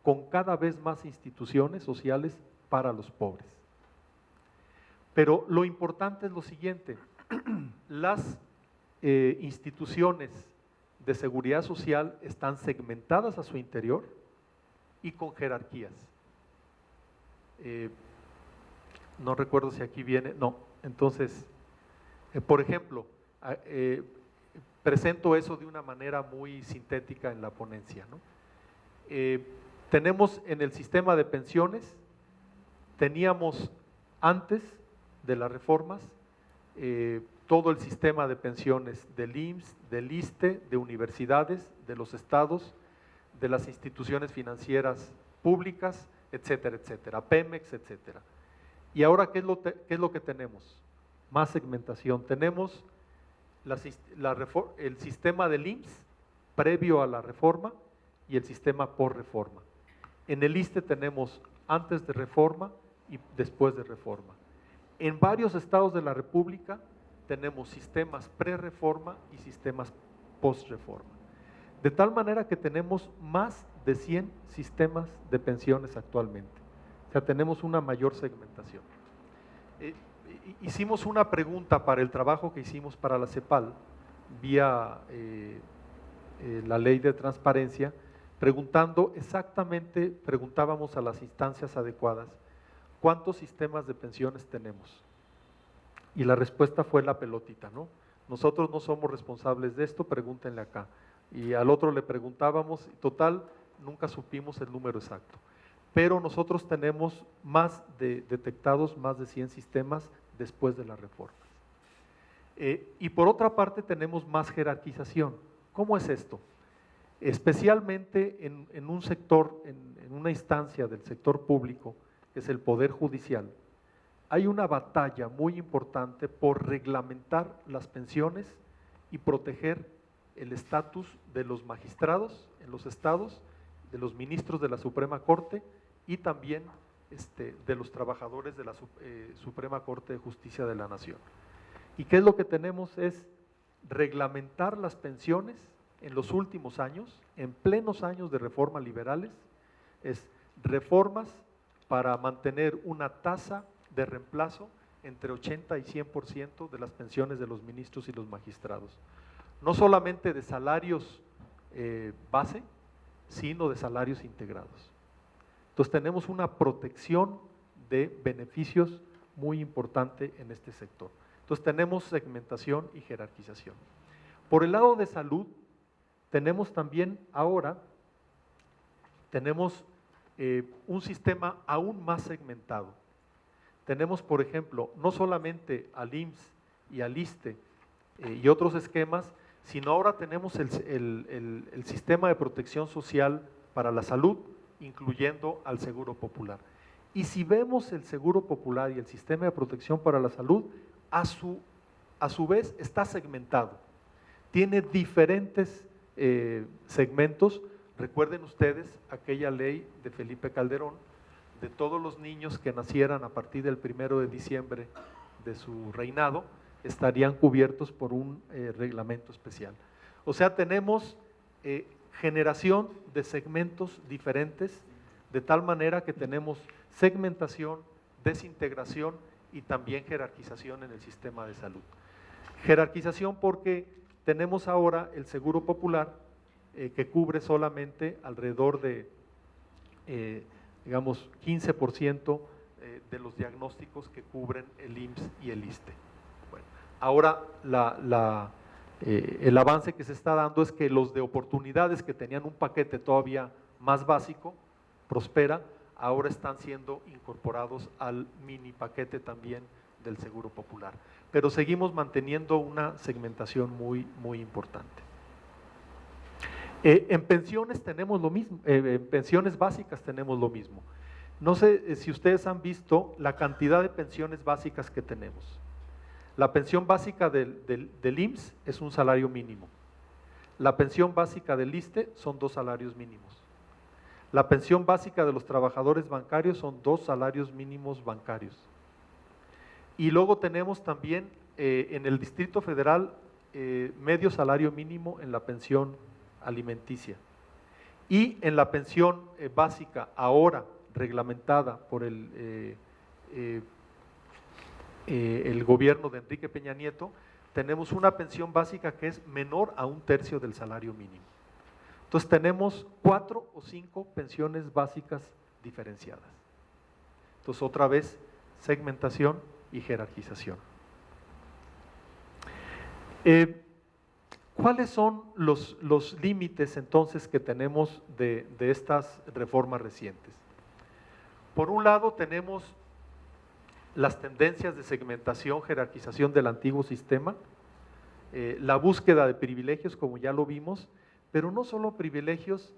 con cada vez más instituciones sociales para los pobres. Pero lo importante es lo siguiente, las instituciones de seguridad social están segmentadas a su interior y con jerarquías. No recuerdo si aquí viene, no, entonces, por ejemplo, presento eso de una manera muy sintética en la ponencia, ¿no? Tenemos en el sistema de pensiones, teníamos antes de las reformas, todo el sistema de pensiones del IMSS, del ISSSTE, de universidades, de los estados, de las instituciones financieras públicas, etcétera, etcétera, Pemex, etcétera. Y ahora, ¿qué es lo que tenemos? Más segmentación. Tenemos el sistema del IMSS previo a la reforma y el sistema por reforma. En el ISSSTE tenemos antes de reforma y después de reforma. En varios estados de la República tenemos sistemas pre-reforma y sistemas post-reforma. De tal manera que tenemos más de 100 sistemas de pensiones actualmente. O sea, tenemos una mayor segmentación. Hicimos una pregunta para el trabajo que hicimos para la CEPAL, vía la ley de transparencia, preguntábamos a las instancias adecuadas, ¿cuántos sistemas de pensiones tenemos? Y la respuesta fue la pelotita, ¿no? Nosotros no somos responsables de esto, pregúntenle acá. Y al otro le preguntábamos, total, nunca supimos el número exacto. Pero nosotros tenemos detectados más de 100 sistemas después de las reformas. Y por otra parte tenemos más jerarquización. ¿Cómo es esto? Especialmente en un sector, en una instancia del sector público, que es el Poder Judicial, hay una batalla muy importante por reglamentar las pensiones y proteger el estatus de los magistrados en los estados, de los ministros de la Suprema Corte y también de los trabajadores de la Suprema Corte de Justicia de la Nación. ¿Y qué es lo que tenemos? Es reglamentar las pensiones en los últimos años, en plenos años de reformas liberales, es reformas para mantener una tasa de reemplazo entre 80 y 100% de las pensiones de los ministros y los magistrados. No solamente de salarios base, sino de salarios integrados. Entonces tenemos una protección de beneficios muy importante en este sector. Entonces tenemos segmentación y jerarquización. Por el lado de salud, tenemos también ahora, tenemos un sistema aún más segmentado. Tenemos, por ejemplo, no solamente al IMSS y al ISSSTE y otros esquemas, sino ahora tenemos el sistema de protección social para la salud, incluyendo al Seguro Popular. Y si vemos el Seguro Popular y el sistema de protección para la salud, a su vez está segmentado. Tiene diferentes segmentos. Recuerden ustedes aquella ley de Felipe Calderón, de todos los niños que nacieran a partir del 1 de diciembre de su reinado, estarían cubiertos por un reglamento especial. O sea, tenemos generación de segmentos diferentes, de tal manera que tenemos segmentación, desintegración y también jerarquización en el sistema de salud. Jerarquización porque tenemos ahora el Seguro Popular, que cubre solamente alrededor de, digamos, 15% de los diagnósticos que cubren el IMSS y el ISSSTE. Bueno, ahora el avance que se está dando es que los de oportunidades que tenían un paquete todavía más básico, Prospera, ahora están siendo incorporados al mini paquete también del Seguro Popular. Pero seguimos manteniendo una segmentación muy, muy importante. En pensiones tenemos lo mismo, en pensiones básicas tenemos lo mismo. No sé si ustedes han visto la cantidad de pensiones básicas que tenemos. La pensión básica del IMSS es un salario mínimo. La pensión básica del ISSSTE son 2 salarios mínimos. La pensión básica de los trabajadores bancarios son 2 salarios mínimos bancarios. Y luego tenemos también en el Distrito Federal medio salario mínimo en la pensión alimenticia. Y en la pensión básica, ahora reglamentada por el gobierno de Enrique Peña Nieto, tenemos una pensión básica que es menor a 1/3 del salario mínimo. Entonces tenemos 4 o 5 pensiones básicas diferenciadas. Entonces otra vez, segmentación y jerarquización. ¿Cuáles son los límites entonces que tenemos de estas reformas recientes? Por un lado tenemos las tendencias de segmentación, jerarquización del antiguo sistema, la búsqueda de privilegios, como ya lo vimos, pero no solo privilegios,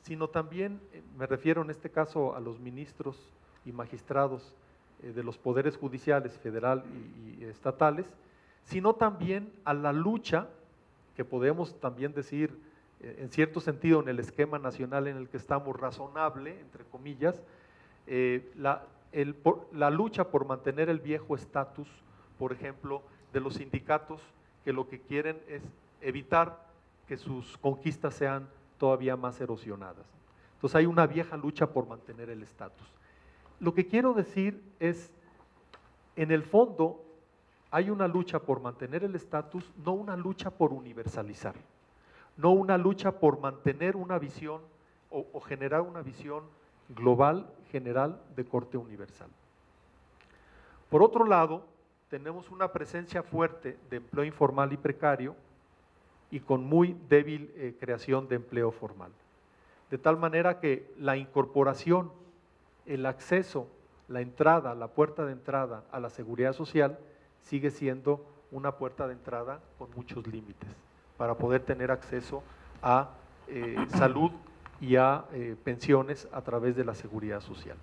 sino también, me refiero en este caso a los ministros y magistrados de los poderes judiciales, federal y estatales, sino también a la lucha, que podemos también decir, en cierto sentido, en el esquema nacional en el que estamos, razonable, entre comillas, la lucha por mantener el viejo estatus, por ejemplo, de los sindicatos que lo que quieren es evitar que sus conquistas sean todavía más erosionadas. Entonces hay una vieja lucha por mantener el estatus. Lo que quiero decir es, en el fondo, hay una lucha por mantener el estatus, no una lucha por universalizar, no una lucha por mantener una visión o generar una visión global, general, de corte universal. Por otro lado, tenemos una presencia fuerte de empleo informal y precario y con muy débil creación de empleo formal. De tal manera que la incorporación, el acceso, la entrada, la puerta de entrada a la seguridad social sigue siendo una puerta de entrada con muchos límites para poder tener acceso a salud y a pensiones a través de la seguridad social.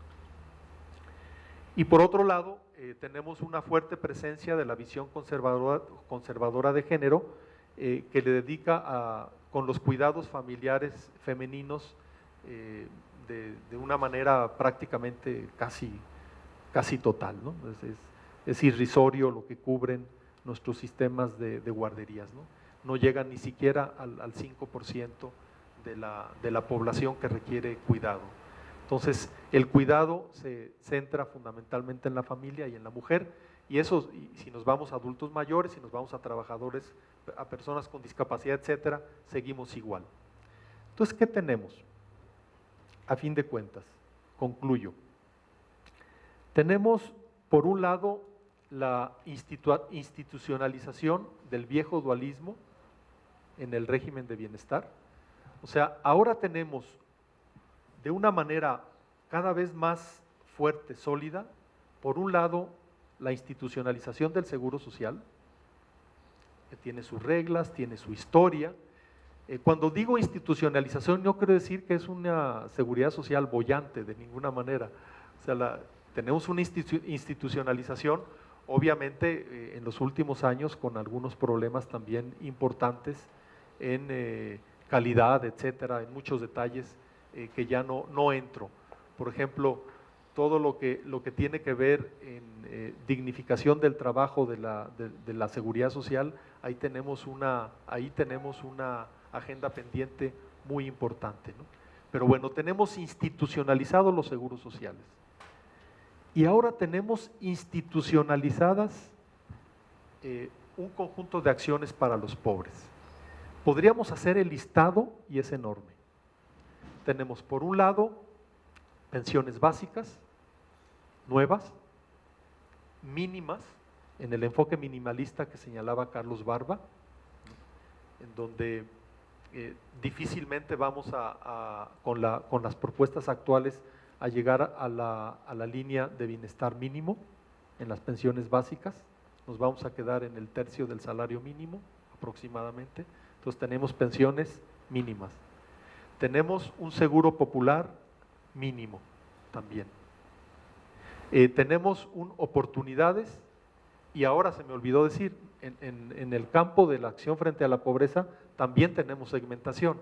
Y por otro lado, tenemos una fuerte presencia de la visión conservadora de género que le dedica con los cuidados familiares femeninos de una manera prácticamente casi total, ¿no? Es irrisorio lo que cubren nuestros sistemas de guarderías, ¿no? No llegan ni siquiera al 5% de la población que requiere cuidado. Entonces, el cuidado se centra fundamentalmente en la familia y en la mujer, y eso, si nos vamos a adultos mayores, si nos vamos a trabajadores, a personas con discapacidad, etcétera, seguimos igual. Entonces, ¿qué tenemos? A fin de cuentas, concluyo. Tenemos, por un lado, la institucionalización del viejo dualismo en el régimen de bienestar. O sea, ahora tenemos de una manera cada vez más fuerte, sólida, por un lado, la institucionalización del seguro social, que tiene sus reglas, tiene su historia. Cuando digo institucionalización, no quiero decir que es una seguridad social boyante, de ninguna manera. O sea, tenemos una institucionalización, obviamente en los últimos años, con algunos problemas también importantes en calidad, etcétera, en muchos detalles que ya no entro. Por ejemplo, todo lo que tiene que ver en dignificación del trabajo de la seguridad social, ahí tenemos una agenda pendiente muy importante, ¿no? Pero bueno, tenemos institucionalizados los seguros sociales. Y ahora tenemos institucionalizadas un conjunto de acciones para los pobres. Podríamos hacer el listado y es enorme. Tenemos por un lado pensiones básicas, nuevas, mínimas, en el enfoque minimalista que señalaba Carlos Barba, en donde difícilmente vamos con las propuestas actuales a llegar a la línea de bienestar mínimo en las pensiones básicas. Nos vamos a quedar en el 1/3 del salario mínimo aproximadamente. Entonces tenemos pensiones mínimas. Tenemos un seguro popular mínimo también. Tenemos oportunidades, y ahora se me olvidó decir, en el campo de la acción frente a la pobreza también tenemos segmentación,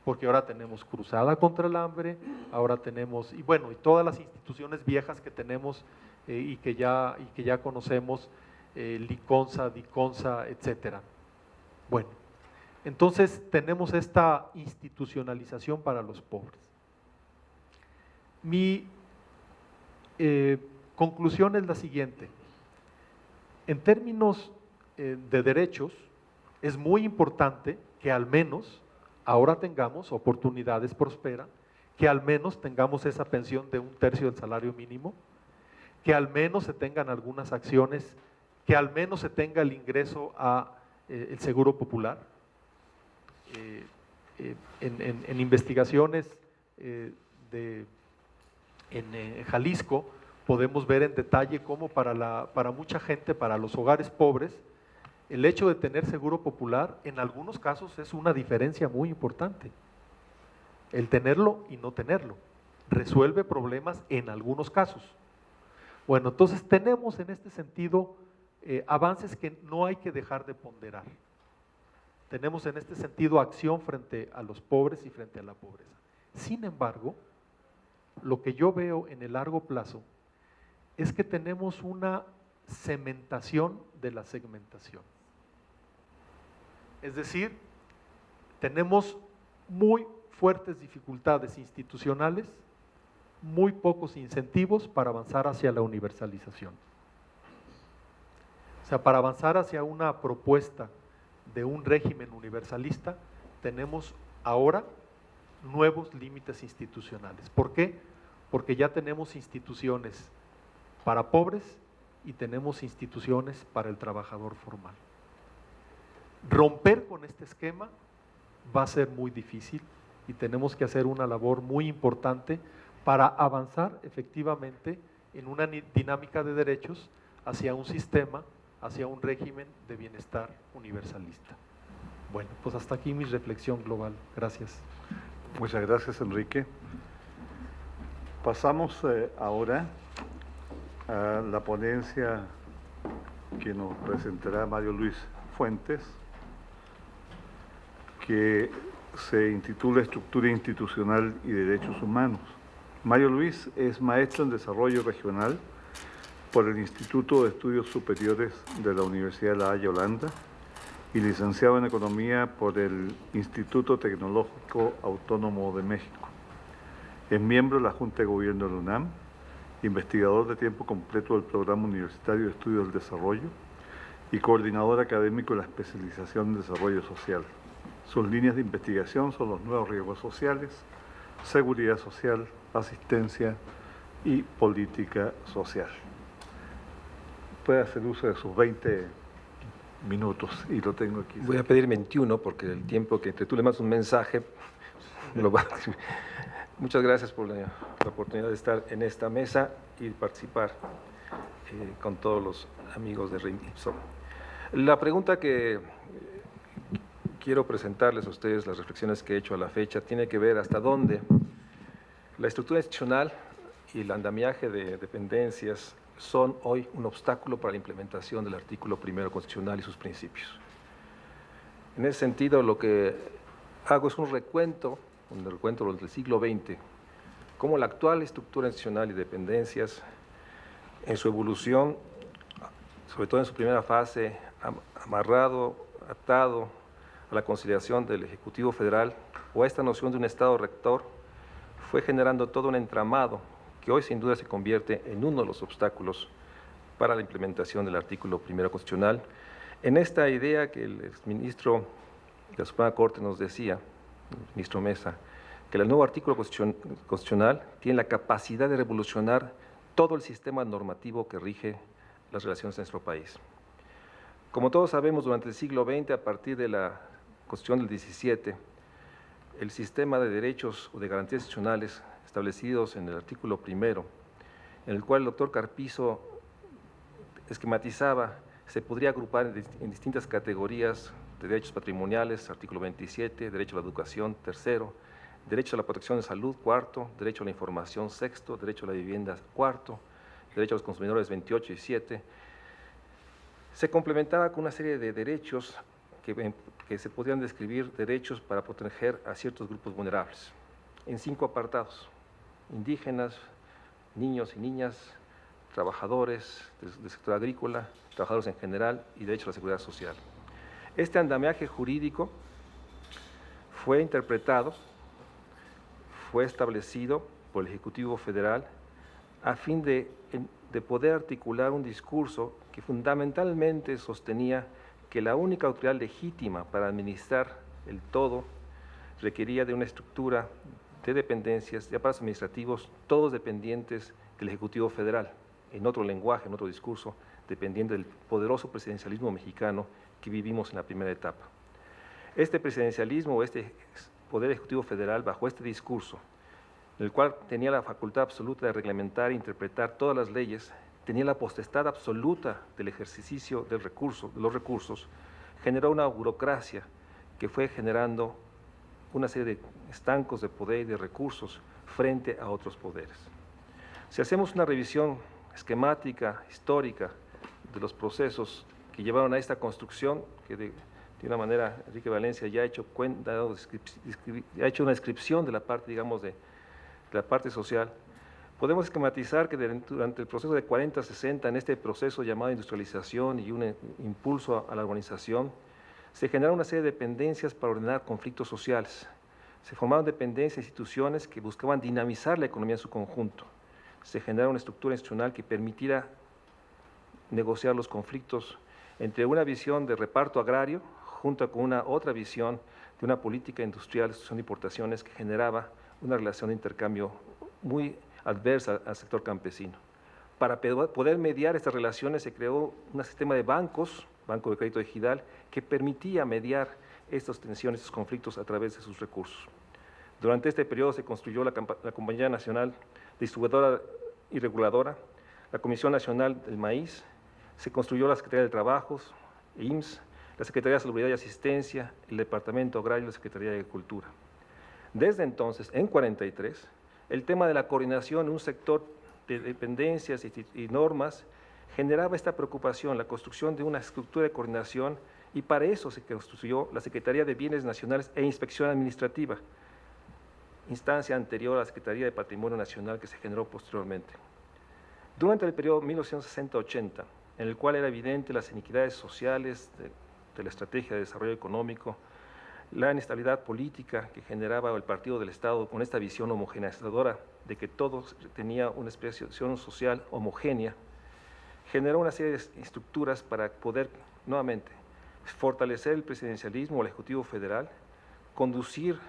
porque ahora tenemos Cruzada contra el Hambre, ahora tenemos, y bueno, y todas las instituciones viejas que tenemos y que ya conocemos, Liconza, Diconza, etcétera. Bueno, Entonces tenemos esta institucionalización para los pobres. Mi conclusión es la siguiente. En términos de derechos, es muy importante que al menos ahora tengamos oportunidades Prospera, que al menos tengamos esa pensión de 1/3 del salario mínimo, que al menos se tengan algunas acciones, que al menos se tenga el ingreso a el seguro popular. En investigaciones en Jalisco podemos ver en detalle cómo para mucha gente, para los hogares pobres, el hecho de tener seguro popular en algunos casos es una diferencia muy importante. El tenerlo y no tenerlo resuelve problemas en algunos casos. Bueno, entonces tenemos en este sentido avances que no hay que dejar de ponderar. Tenemos en este sentido acción frente a los pobres y frente a la pobreza. Sin embargo, lo que yo veo en el largo plazo es que tenemos una cementación de la segmentación. Es decir, tenemos muy fuertes dificultades institucionales, muy pocos incentivos para avanzar hacia la universalización. O sea, para avanzar hacia una propuesta de un régimen universalista, tenemos ahora nuevos límites institucionales. ¿Por qué? Porque ya tenemos instituciones para pobres y tenemos instituciones para el trabajador formal. Romper con este esquema va a ser muy difícil y tenemos que hacer una labor muy importante para avanzar efectivamente en una dinámica de derechos hacia un sistema, hacia un régimen de bienestar universalista. Bueno, pues hasta aquí mi reflexión global. Gracias. Muchas gracias, Enrique. Pasamos ahora a la ponencia que nos presentará Mario Luis Fuentes, que se intitula Estructura Institucional y Derechos Humanos. Mario Luis es maestro en Desarrollo Regional por el Instituto de Estudios Superiores de la Universidad de La Haya, Holanda, y licenciado en Economía por el Instituto Tecnológico Autónomo de México. Es miembro de la Junta de Gobierno de la UNAM, investigador de tiempo completo del Programa Universitario de Estudios del Desarrollo y coordinador académico de la especialización en Desarrollo Social. Sus líneas de investigación son los nuevos riesgos sociales, seguridad social, asistencia y política social. Puede hacer uso de sus 20 minutos y lo tengo aquí. Voy a pedir 21 porque el tiempo que entre tú le mandas un mensaje lo va a recibir. Muchas gracias por la oportunidad de estar en esta mesa y participar con todos los amigos de RIMSO. La pregunta que quiero presentarles a ustedes, las reflexiones que he hecho a la fecha, tiene que ver hasta dónde la estructura institucional y el andamiaje de dependencias son hoy un obstáculo para la implementación del artículo 1 constitucional y sus principios. En ese sentido, lo que hago es un recuento del siglo XX, cómo la actual estructura institucional y dependencias, en su evolución, sobre todo en su primera fase, atado a la conciliación del Ejecutivo Federal o a esta noción de un Estado rector, fue generando todo un entramado que hoy sin duda se convierte en uno de los obstáculos para la implementación del artículo 1 constitucional. En esta idea que el exministro de la Suprema Corte nos decía, el ministro Mesa, que el nuevo artículo constitucional tiene la capacidad de revolucionar todo el sistema normativo que rige las relaciones en nuestro país. Como todos sabemos, durante el siglo XX, a partir de la Constitución del 17, el sistema de derechos o de garantías institucionales establecidos en el artículo 1, en el cual el doctor Carpizo esquematizaba, se podría agrupar en distintas categorías de derechos patrimoniales, artículo 27, derecho a la educación, tercero, derecho a la protección de salud, cuarto, derecho a la información, sexto, derecho a la vivienda, cuarto, derecho a los consumidores, 28 y 7, se complementaba con una serie de derechos que se podrían describir derechos para proteger a ciertos grupos vulnerables, en 5 apartados: indígenas, niños y niñas, trabajadores del sector agrícola, trabajadores en general y derecho a la seguridad social. Este andamiaje jurídico fue interpretado, fue establecido por el Ejecutivo Federal a fin de poder articular un discurso que fundamentalmente sostenía que la única autoridad legítima para administrar el todo requería de una estructura de dependencias, de aparatos administrativos, todos dependientes del Ejecutivo Federal, en otro lenguaje, en otro discurso, dependiente del poderoso presidencialismo mexicano que vivimos en la primera etapa. Este presidencialismo, este Poder Ejecutivo Federal, bajo este discurso, en el cual tenía la facultad absoluta de reglamentar e interpretar todas las leyes, tenía la potestad absoluta del ejercicio de los recursos, generó una burocracia que fue generando una serie de estancos de poder y de recursos frente a otros poderes. Si hacemos una revisión esquemática, histórica, de los procesos que llevaron a esta construcción, que de una manera Enrique Valencia ya ha hecho una descripción de la parte, digamos, de la parte social, podemos esquematizar que durante el proceso de 40-60, en este proceso llamado industrialización y un impulso a la urbanización, se generaron una serie de dependencias para ordenar conflictos sociales. Se formaron dependencias e instituciones que buscaban dinamizar la economía en su conjunto. Se generaron una estructura institucional que permitiera negociar los conflictos entre una visión de reparto agrario junto con otra visión de una política industrial, de importaciones que generaba una relación de intercambio muy adversa al sector campesino. Para poder mediar estas relaciones se creó un sistema de bancos, Banco de Crédito Ejidal, que permitía mediar estas tensiones, estos conflictos a través de sus recursos. Durante este periodo se construyó la Compañía Nacional Distribuidora y Reguladora, la Comisión Nacional del Maíz, se construyó la Secretaría de Trabajo, IMSS, la Secretaría de Salubridad y Asistencia, el Departamento Agrario y la Secretaría de Agricultura. Desde entonces, en 43, el tema de la coordinación en un sector de dependencias y normas generaba esta preocupación, la construcción de una estructura de coordinación, y para eso se construyó la Secretaría de Bienes Nacionales e Inspección Administrativa, instancia anterior a la Secretaría de Patrimonio Nacional que se generó posteriormente. Durante el periodo 1960-80, en el cual era evidente las iniquidades sociales de la estrategia de desarrollo económico, la inestabilidad política que generaba el Partido del Estado con esta visión homogeneizadora de que todos tenía una expresión social homogénea, generó una serie de estructuras para poder nuevamente fortalecer el presidencialismo o el Ejecutivo Federal, conducir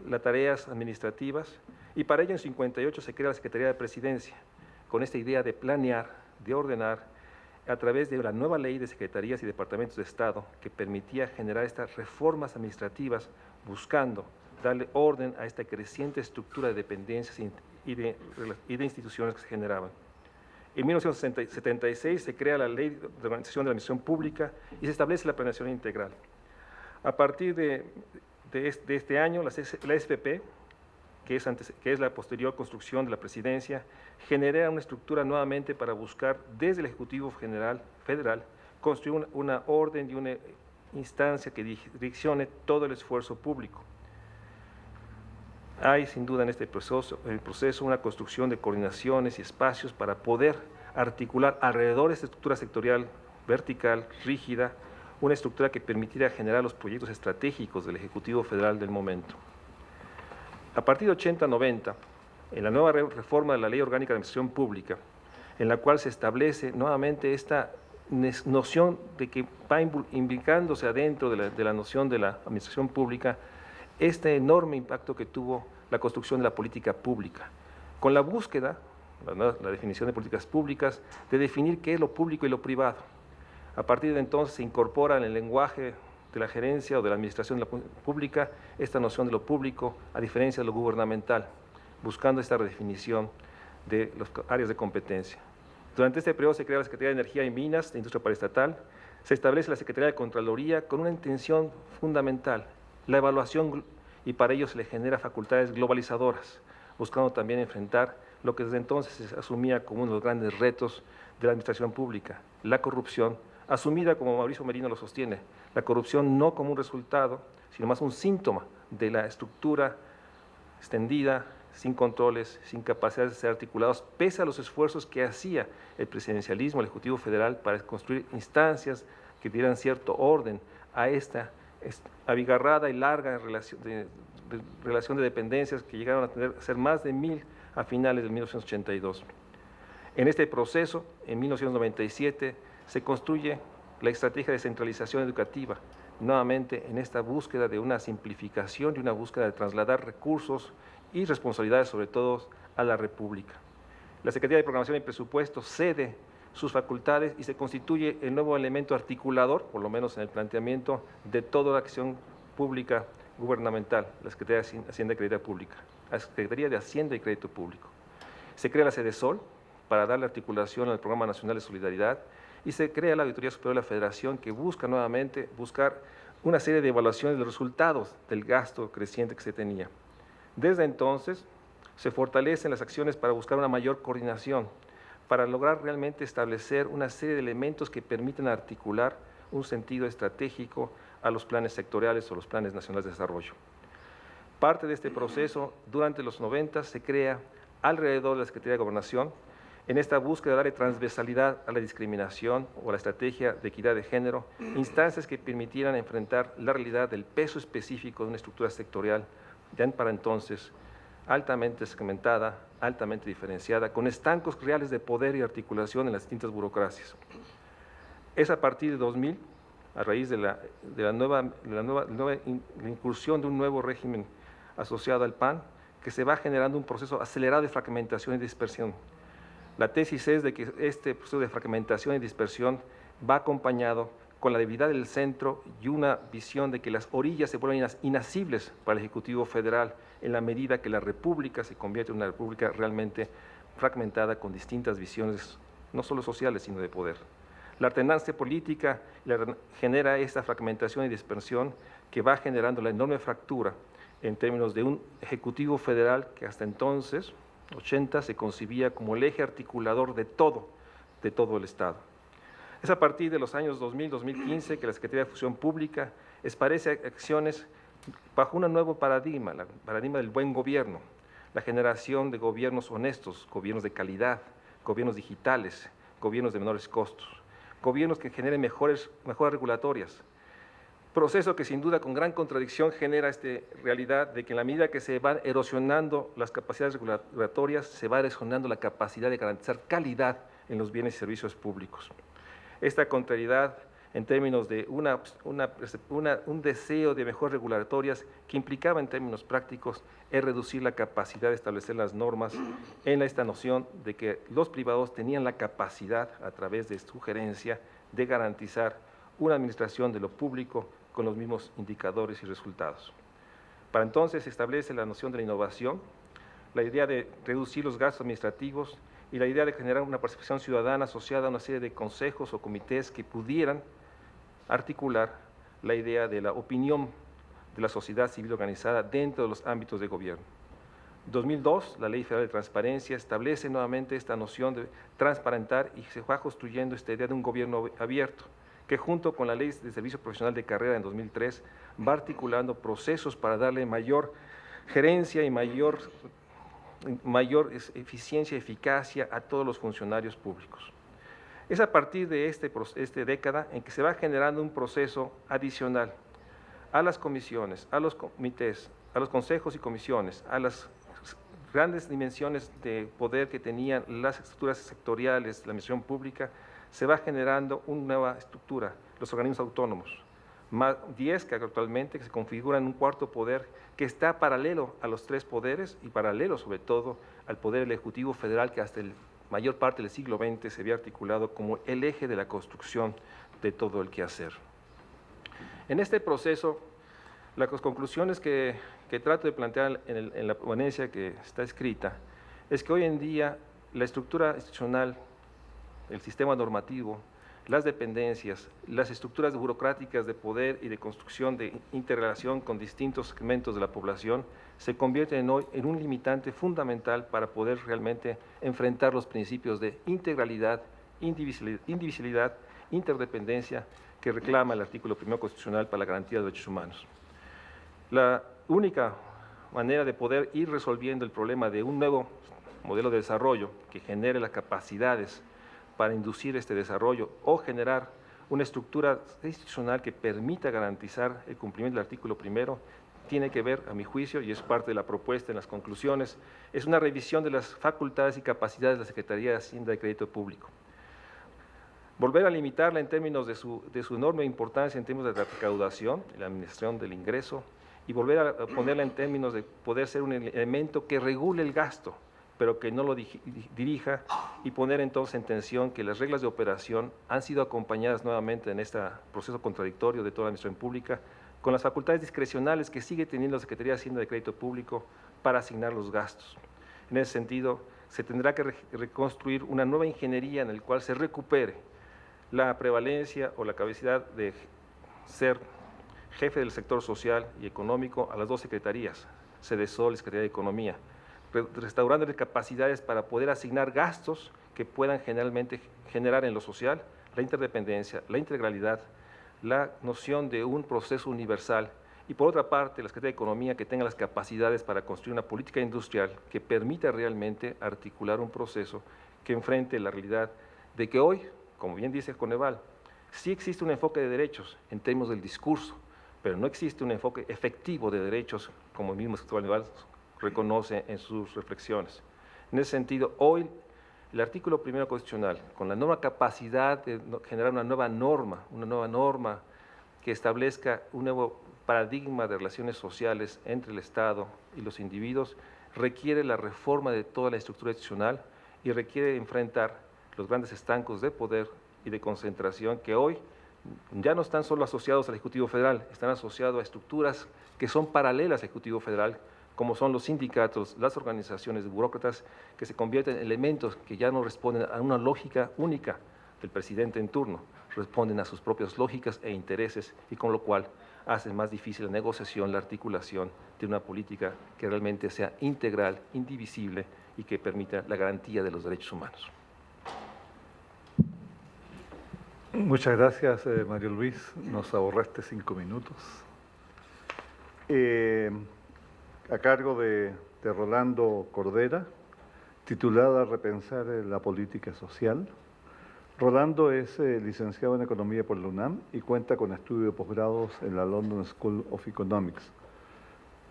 las tareas administrativas, y para ello en 58 se crea la Secretaría de Presidencia, con esta idea de planear, de ordenar, a través de la nueva ley de secretarías y departamentos de Estado que permitía generar estas reformas administrativas buscando darle orden a esta creciente estructura de dependencias y de instituciones que se generaban. En 1976 se crea la Ley de Organización de la Administración Pública y se establece la planeación integral. A partir de este año, la SPP, que es la posterior construcción de la presidencia, genera una estructura nuevamente para buscar desde el Ejecutivo Federal construir una orden y una instancia que direccione todo el esfuerzo público. Hay sin duda en este proceso una construcción de coordinaciones y espacios para poder articular alrededor de esta estructura sectorial vertical, rígida, una estructura que permitiera generar los proyectos estratégicos del Ejecutivo Federal del momento. A partir de 80-90, en la nueva reforma de la Ley Orgánica de Administración Pública, en la cual se establece nuevamente esta noción de que va implicándose adentro de la noción de la administración pública, este enorme impacto que tuvo la construcción de la política pública, con la búsqueda, la definición de políticas públicas, de definir qué es lo público y lo privado. A partir de entonces se incorpora en el lenguaje de la gerencia o de la administración pública esta noción de lo público a diferencia de lo gubernamental, buscando esta redefinición de las áreas de competencia. Durante este periodo se crea la Secretaría de Energía y Minas de Industria Paraestatal, se establece la Secretaría de Contraloría con una intención fundamental, la evaluación, y para ello se le genera facultades globalizadoras, buscando también enfrentar lo que desde entonces se asumía como uno de los grandes retos de la administración pública, la corrupción, asumida como Mauricio Merino lo sostiene, la corrupción no como un resultado, sino más un síntoma de la estructura extendida, sin controles, sin capacidad de ser articulados, pese a los esfuerzos que hacía el presidencialismo, el Ejecutivo Federal, para construir instancias que dieran cierto orden a esta abigarrada y larga relación de dependencias que llegaron a ser más de 1000 a finales de 1982. En este proceso, en 1997, se construye la estrategia de centralización educativa, nuevamente en esta búsqueda de una simplificación y una búsqueda de trasladar recursos y responsabilidades, sobre todo, a la República. La Secretaría de Programación y Presupuesto cede sus facultades y se constituye el nuevo elemento articulador, por lo menos en el planteamiento, de toda la acción pública gubernamental, la Secretaría de Hacienda y Crédito Pública, la Secretaría de Hacienda y Crédito Público. Se crea la Sedesol para darle articulación al Programa Nacional de Solidaridad y se crea la Auditoría Superior de la Federación, que busca nuevamente una serie de evaluaciones de los resultados del gasto creciente que se tenía. Desde entonces se fortalecen las acciones para buscar una mayor coordinación, para lograr realmente establecer una serie de elementos que permiten articular un sentido estratégico a los planes sectoriales o los planes nacionales de desarrollo. Parte de este proceso, durante los 90, se crea alrededor de la Secretaría de Gobernación, en esta búsqueda de darle transversalidad a la discriminación o a la estrategia de equidad de género, instancias que permitieran enfrentar la realidad del peso específico de una estructura sectorial, ya para entonces altamente segmentada, altamente diferenciada, con estancos reales de poder y articulación en las distintas burocracias. Es a partir de 2000, a raíz de la incursión de un nuevo régimen asociado al PAN, que se va generando un proceso acelerado de fragmentación y dispersión. La tesis es de que este proceso de fragmentación y dispersión va acompañado con la debilidad del centro y una visión de que las orillas se vuelven inasibles para el Ejecutivo Federal en la medida que la República se convierte en una República realmente fragmentada con distintas visiones, no solo sociales, sino de poder. La alternancia política genera esta fragmentación y dispersión que va generando la enorme fractura en términos de un Ejecutivo Federal que hasta entonces, 80, se concibía como el eje articulador de todo el Estado. Es a partir de los años 2000-2015 que la Secretaría de Función Pública esparce acciones bajo un nuevo paradigma, el paradigma del buen gobierno, la generación de gobiernos honestos, gobiernos de calidad, gobiernos digitales, gobiernos de menores costos, gobiernos que generen mejoras regulatorias. Proceso que sin duda con gran contradicción genera esta realidad de que en la medida que se van erosionando las capacidades regulatorias, se va erosionando la capacidad de garantizar calidad en los bienes y servicios públicos. Esta contrariedad en términos de un deseo de mejoras regulatorias que implicaba en términos prácticos es reducir la capacidad de establecer las normas en esta noción de que los privados tenían la capacidad, a través de su gerencia, de garantizar una administración de lo público con los mismos indicadores y resultados. Para entonces se establece la noción de la innovación, la idea de reducir los gastos administrativos y la idea de generar una participación ciudadana asociada a una serie de consejos o comités que pudieran articular la idea de la opinión de la sociedad civil organizada dentro de los ámbitos de gobierno. 2002, la Ley Federal de Transparencia establece nuevamente esta noción de transparentar y se va construyendo esta idea de un gobierno abierto, que junto con la Ley de Servicio Profesional de Carrera en 2003 va articulando procesos para darle mayor gerencia y mayor eficiencia y eficacia a todos los funcionarios públicos. Es a partir de esta década en que se va generando un proceso adicional a las comisiones, a los comités, a los consejos y comisiones, a las grandes dimensiones de poder que tenían las estructuras sectoriales de la administración pública. Se va generando una nueva estructura, los organismos autónomos, más 10 que actualmente se configuran en un cuarto poder que está paralelo a los tres poderes y paralelo sobre todo al poder ejecutivo federal que hasta la mayor parte del siglo XX se había articulado como el eje de la construcción de todo el quehacer. En este proceso, las conclusiones que trato de plantear en la ponencia que está escrita es que hoy en día la estructura institucional, el sistema normativo, las dependencias, las estructuras burocráticas de poder y de construcción de interrelación con distintos segmentos de la población se convierten hoy en un limitante fundamental para poder realmente enfrentar los principios de integralidad, indivisibilidad, interdependencia que reclama el artículo 1 constitucional para la garantía de los derechos humanos. La única manera de poder ir resolviendo el problema de un nuevo modelo de desarrollo que genere las capacidades para inducir este desarrollo o generar una estructura institucional que permita garantizar el cumplimiento del artículo primero, tiene que ver, a mi juicio, y es parte de la propuesta en las conclusiones, es una revisión de las facultades y capacidades de la Secretaría de Hacienda y Crédito Público. Volver a limitarla en términos de su enorme importancia en términos de la recaudación, la administración del ingreso, y volver a ponerla en términos de poder ser un elemento que regule el gasto, pero que no lo dirija, y poner entonces en tensión que las reglas de operación han sido acompañadas nuevamente en este proceso contradictorio de toda la administración pública, con las facultades discrecionales que sigue teniendo la Secretaría de Hacienda y Crédito Público para asignar los gastos. En ese sentido, se tendrá que reconstruir una nueva ingeniería en la cual se recupere la prevalencia o la capacidad de ser jefe del sector social y económico a las dos secretarías, Sedesol y Secretaría de Economía, restaurando capacidades para poder asignar gastos que puedan generalmente generar en lo social la interdependencia, la integralidad, la noción de un proceso universal, y por otra parte la Secretaría de Economía que tenga las capacidades para construir una política industrial que permita realmente articular un proceso que enfrente la realidad de que hoy, como bien dice Coneval, sí existe un enfoque de derechos en términos del discurso, pero no existe un enfoque efectivo de derechos, como el mismo Coneval reconoce en sus reflexiones. En ese sentido, hoy el artículo primero constitucional, con la nueva capacidad de generar una nueva norma que establezca un nuevo paradigma de relaciones sociales entre el Estado y los individuos, requiere la reforma de toda la estructura institucional y requiere enfrentar los grandes estancos de poder y de concentración que hoy ya no están solo asociados al Ejecutivo Federal, están asociados a estructuras que son paralelas al Ejecutivo Federal, como son los sindicatos, las organizaciones de burócratas, que se convierten en elementos que ya no responden a una lógica única del presidente en turno, responden a sus propias lógicas e intereses, y con lo cual hacen más difícil la negociación, la articulación de una política que realmente sea integral, indivisible y que permita la garantía de los derechos humanos. Muchas gracias, Mario Luis. Nos ahorraste 5 minutos. A cargo de Rolando Cordera, titulada Repensar la política social. Rolando es licenciado en Economía por la UNAM y cuenta con estudios de posgrados en la London School of Economics.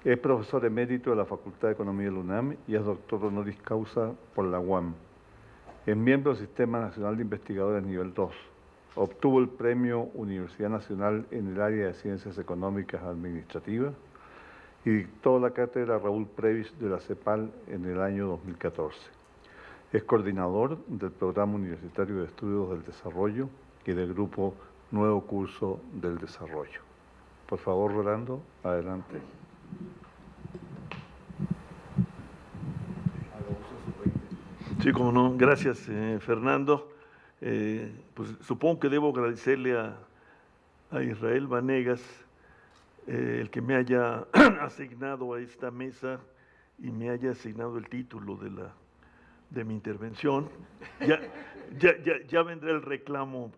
Es profesor emérito de la Facultad de Economía de la UNAM y es doctor honoris causa por la UAM. Es miembro del Sistema Nacional de Investigadores nivel 2. Obtuvo el Premio Universidad Nacional en el área de Ciencias Económicas Administrativas y dictó la cátedra Raúl Previs de la CEPAL en el año 2014. Es coordinador del Programa Universitario de Estudios del Desarrollo y del Grupo Nuevo Curso del Desarrollo. Por favor, Rolando, adelante. Sí, como no. Gracias, Fernando. Pues supongo que debo agradecerle a Israel Vanegas el que me haya asignado a esta mesa y me haya asignado el título de mi intervención. Ya vendrá el reclamo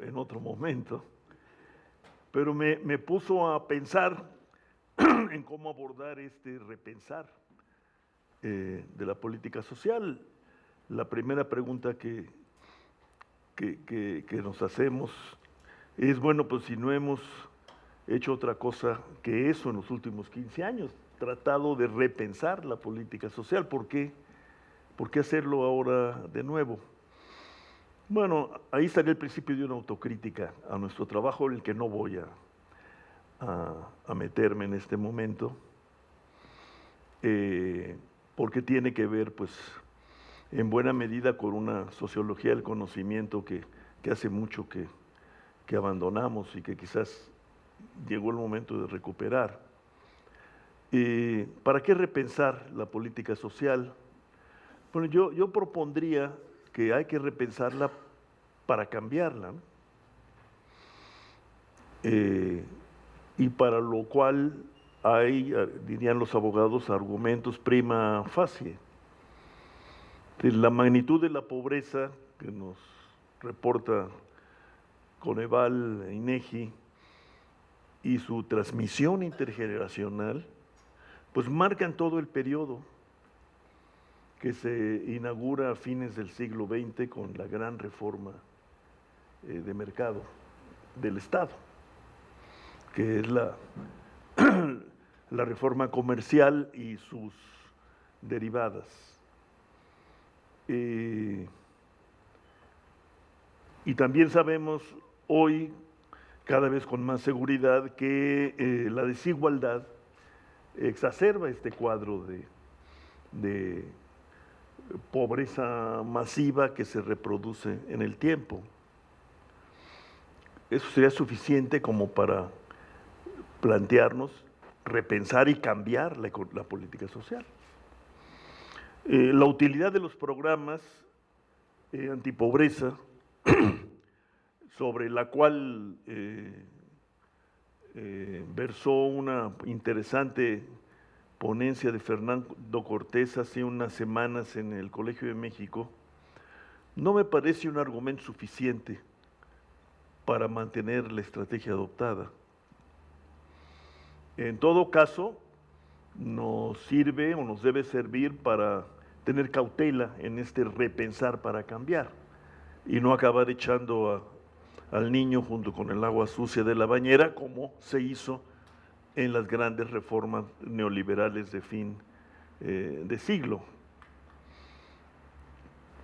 en otro momento, pero me puso a pensar en cómo abordar este repensar de la política social. La primera pregunta que nos hacemos es, bueno, pues si no hemos hecho otra cosa que eso en los últimos 15 años, tratado de repensar la política social, ¿por qué hacerlo ahora de nuevo? Bueno, ahí estaría el principio de una autocrítica a nuestro trabajo, en el que no voy a meterme en este momento, porque tiene que ver, pues, en buena medida con una sociología del conocimiento que hace mucho que abandonamos y que quizás llegó el momento de recuperar. ¿Para qué repensar la política social? Bueno, yo propondría que hay que repensarla para cambiarla, ¿no? Y para lo cual hay, dirían los abogados, argumentos prima facie. La magnitud de la pobreza que nos reporta Coneval, INEGI, y su transmisión intergeneracional, pues marcan todo el periodo que se inaugura a fines del siglo XX con la gran reforma de mercado del Estado, que es la reforma comercial y sus derivadas. Y también sabemos hoy, cada vez con más seguridad, que la desigualdad exacerba este cuadro de pobreza masiva que se reproduce en el tiempo. Eso sería suficiente como para plantearnos, repensar y cambiar la política social. La utilidad de los programas antipobreza, sobre la cual versó una interesante ponencia de Fernando Cortés hace unas semanas en el Colegio de México, no me parece un argumento suficiente para mantener la estrategia adoptada. En todo caso, nos sirve o nos debe servir para tener cautela en este repensar para cambiar y no acabar echando al niño junto con el agua sucia de la bañera, como se hizo en las grandes reformas neoliberales de fin de siglo.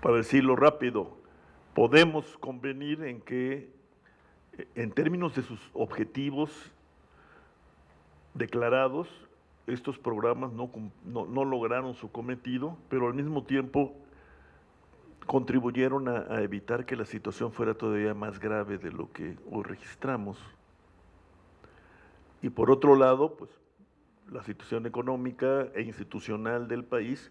Para decirlo rápido, podemos convenir en que, en términos de sus objetivos declarados, estos programas no lograron su cometido, pero al mismo tiempo contribuyeron a evitar que la situación fuera todavía más grave de lo que hoy registramos. Y por otro lado, pues la situación económica e institucional del país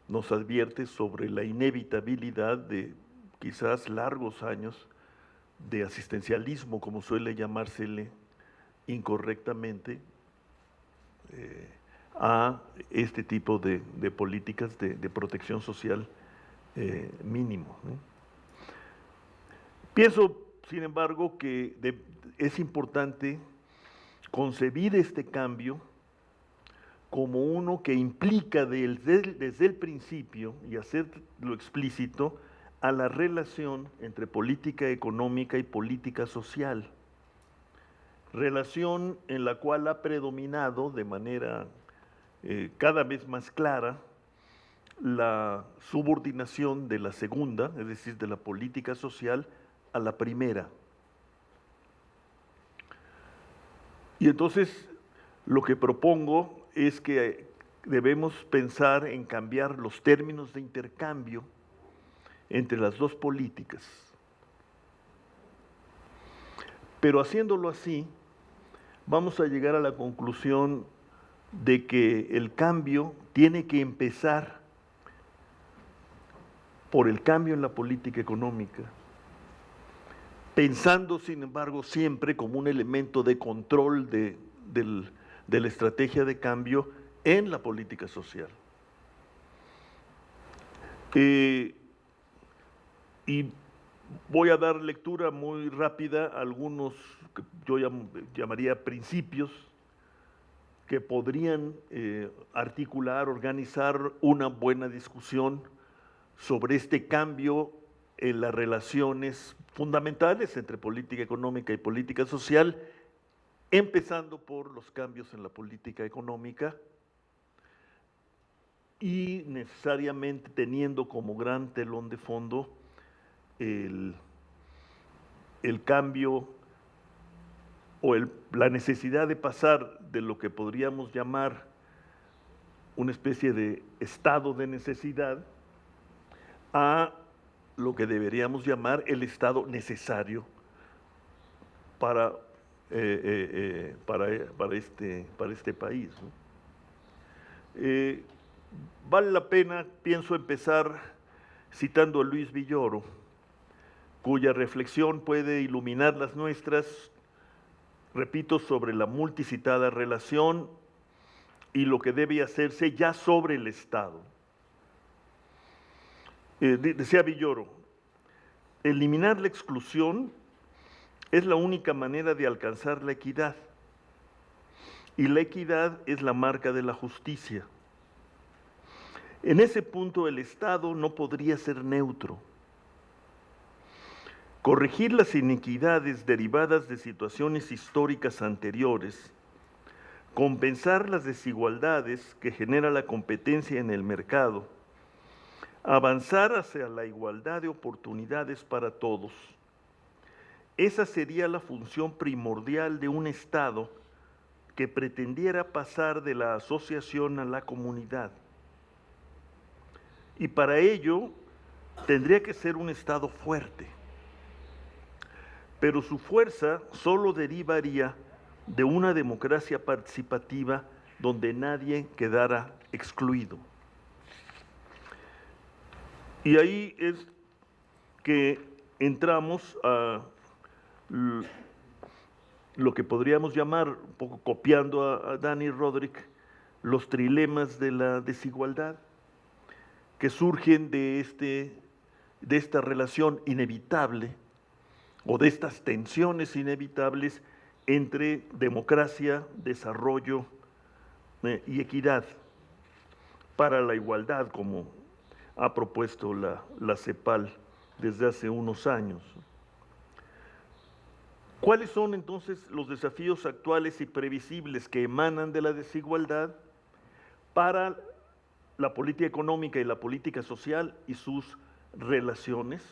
nos advierte sobre la inevitabilidad de quizás largos años de asistencialismo, como suele llamársele incorrectamente, a este tipo de políticas de protección social mínimo, ¿no? Pienso, sin embargo, que es importante concebir este cambio como uno que implica desde el principio y hacerlo explícito a la relación entre política económica y política social, relación en la cual ha predominado de manera cada vez más clara la subordinación de la segunda, es decir, de la política social, a la primera. Y entonces lo que propongo es que debemos pensar en cambiar los términos de intercambio entre las dos políticas. Pero haciéndolo así, vamos a llegar a la conclusión de que el cambio tiene que empezar por el cambio en la política económica, pensando, sin embargo, siempre como un elemento de control de la estrategia de cambio en la política social. Y voy a dar lectura muy rápida a algunos que yo llamaría principios que podrían articular, organizar una buena discusión sobre este cambio en las relaciones fundamentales entre política económica y política social, empezando por los cambios en la política económica y necesariamente teniendo como gran telón de fondo el cambio o la necesidad de pasar de lo que podríamos llamar una especie de estado de necesidad a lo que deberíamos llamar el estado necesario para este país, ¿no? Vale la pena, pienso, empezar citando a Luis Villoro, cuya reflexión puede iluminar las nuestras, repito, sobre la multicitada relación y lo que debe hacerse ya sobre el Estado. Decía Villoro, eliminar la exclusión es la única manera de alcanzar la equidad, y la equidad es la marca de la justicia. En ese punto el Estado no podría ser neutro. corregir las inequidades derivadas de situaciones históricas anteriores, compensar las desigualdades que genera la competencia en el mercado, avanzar hacia la igualdad de oportunidades para todos. Esa sería la función primordial de un Estado que pretendiera pasar de la asociación a la comunidad. Y para ello tendría que ser un Estado fuerte, pero su fuerza solo derivaría de una democracia participativa donde nadie quedara excluido. Y ahí es que entramos a lo que podríamos llamar, un poco copiando a Dani Rodrik, los trilemas de la desigualdad, que surgen de esta relación inevitable o de estas tensiones inevitables entre democracia, desarrollo y equidad para la igualdad, como ha propuesto la CEPAL desde hace unos años. ¿Cuáles son entonces los desafíos actuales y previsibles que emanan de la desigualdad para la política económica y la política social y sus relaciones?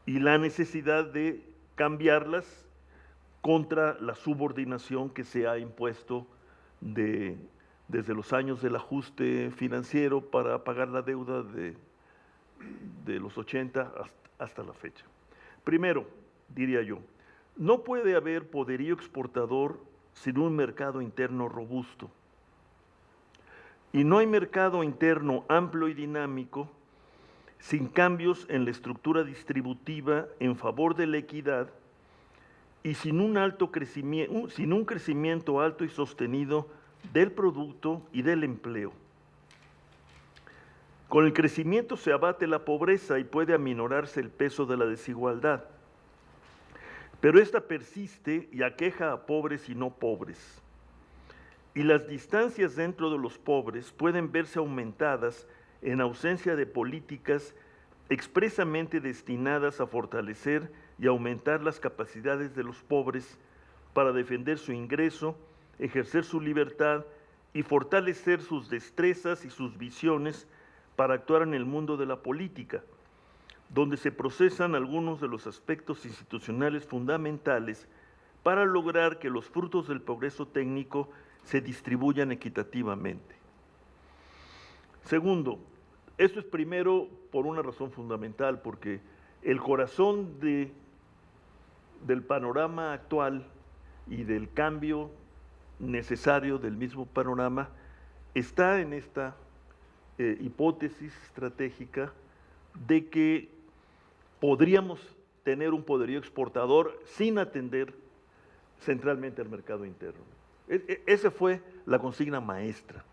Y la necesidad de cambiarlas contra la subordinación que se ha impuesto desde los años del ajuste financiero para pagar la deuda de los 80 hasta la fecha. Primero, diría yo, no puede haber poderío exportador sin un mercado interno robusto. Y no hay mercado interno amplio y dinámico sin cambios en la estructura distributiva en favor de la equidad y sin un crecimiento alto y sostenido del producto y del empleo. Con el crecimiento se abate la pobreza y puede aminorarse el peso de la desigualdad, pero esta persiste y aqueja a pobres y no pobres. Y las distancias dentro de los pobres pueden verse aumentadas en ausencia de políticas expresamente destinadas a fortalecer y aumentar las capacidades de los pobres para defender su ingreso, ejercer su libertad y fortalecer sus destrezas y sus visiones para actuar en el mundo de la política, donde se procesan algunos de los aspectos institucionales fundamentales para lograr que los frutos del progreso técnico se distribuyan equitativamente. Segundo, esto es primero por una razón fundamental, porque el corazón del panorama actual y del cambio necesario del mismo panorama está en esta hipótesis estratégica de que podríamos tener un poderío exportador sin atender centralmente al mercado interno. Esa fue la consigna maestra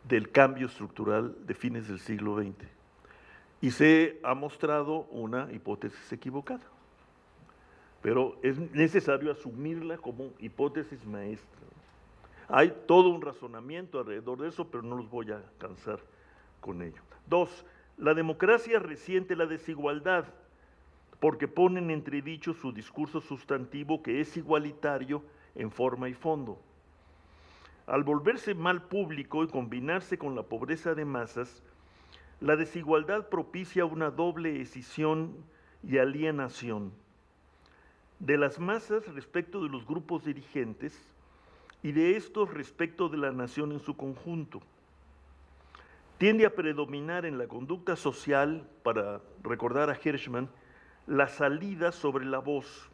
del cambio estructural de fines del siglo XX. Y se ha mostrado una hipótesis equivocada. Pero es necesario asumirla como hipótesis maestra. Hay todo un razonamiento alrededor de eso, pero no los voy a cansar con ello. Dos, la democracia resiente la desigualdad porque pone en entredicho su discurso sustantivo que es igualitario en forma y fondo. Al volverse mal público y combinarse con la pobreza de masas, la desigualdad propicia una doble escisión y alienación de las masas respecto de los grupos dirigentes y de estos respecto de la nación en su conjunto. Tiende a predominar en la conducta social, para recordar a Hirschman, la salida sobre la voz,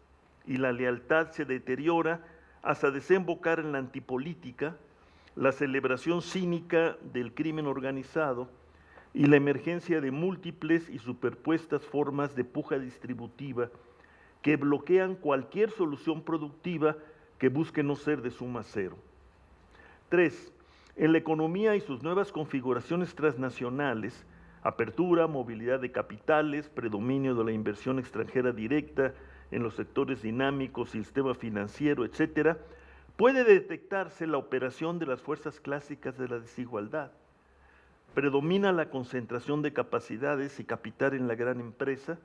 y la lealtad se deteriora hasta desembocar en la antipolítica, la celebración cínica del crimen organizado y la emergencia de múltiples y superpuestas formas de puja distributiva que bloquean cualquier solución productiva que busque no ser de suma cero. 3. En la economía y sus nuevas configuraciones transnacionales, apertura, movilidad de capitales, predominio de la inversión extranjera directa en los sectores dinámicos y el sistema financiero, etcétera, puede detectarse la operación de las fuerzas clásicas de la desigualdad. predomina la concentración de capacidades y capital en la gran empresa,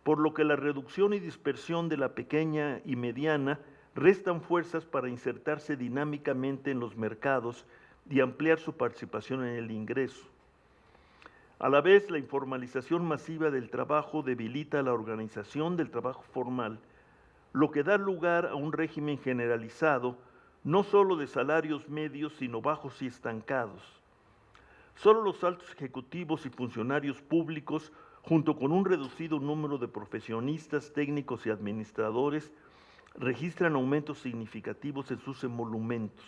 por lo que la reducción y dispersión de la pequeña y mediana restan fuerzas para insertarse dinámicamente en los mercados y ampliar su participación en el ingreso. A la vez, la informalización masiva del trabajo debilita la organización del trabajo formal, lo que da lugar a un régimen generalizado, no solo de salarios medios, sino bajos y estancados. Solo los altos ejecutivos y funcionarios públicos, junto con un reducido número de profesionistas, técnicos y administradores, registran aumentos significativos en sus emolumentos.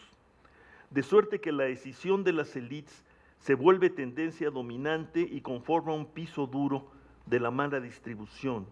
De suerte que la decisión de las élites se vuelve tendencia dominante y conforma un piso duro de la mala distribución.